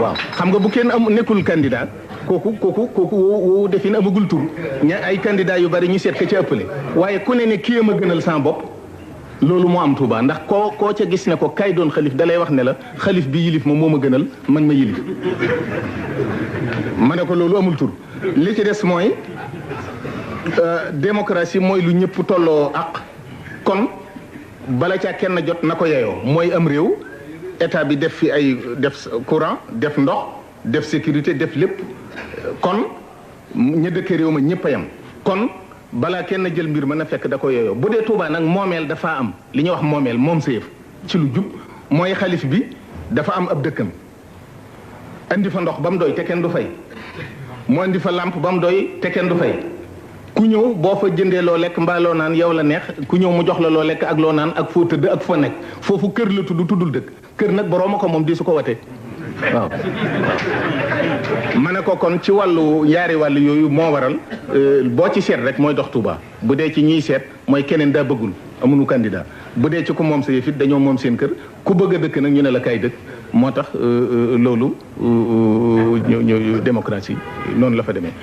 waaw xam nga bu kenn nekkul candidat kooku woo defin amagul tur ay candidat yu bari ñu seet ka ci ëppale waaye ku ne kii ma gënal sama bopp loolu moo am Touba ndax koo ca gis ne ko kay doon xalif dalay wax ne la xalif bi yilif ma moo ma gënal man ma yilif ma ne ko loolu amul tur li ci des mooy démocratie mooy lu ñëpp tolloo ak kon bala caa kenn jot na ko yeyoo mooy am réew état bi def fi def courant def ndox def sécurité def lépp kon ña dëkk réew ma ñëpp a yam kon balaa kenn jël mbir mën a fekk da ko yeyoo bu dee Touba nag moomeel dafa am li ñuy wax moomeel moom sa yëf ci lu jub mooy xalif bi dafa am ab dëkkam andi fa ndox ba mu doy te kenn du fay mu andi fa lampe ba mu doy te kenn du fay ku ñëw boo fa jëndee loo lekk mbaa loo naan yow la neex ku ñëw mu jox la loo lekk ak loo naan ak foo tëdd ak foo nekk foofu kër la tuddul dëkk kër nag borooma ko moom di su ko watee waaw ma ne ko kon ci wàllu yaari wàllu yooyu moo waral boo ci seet rek mooy dox Touba bu dee ci ñiy seet mooy keneen daa bëggul amuñu candidat bu dee ci ku moom sa yëf it dañoo moom seen kër ku bëgg a dëkk nag ñu ne la kay dëkk moo tax loolu démocratie noonu la fa demee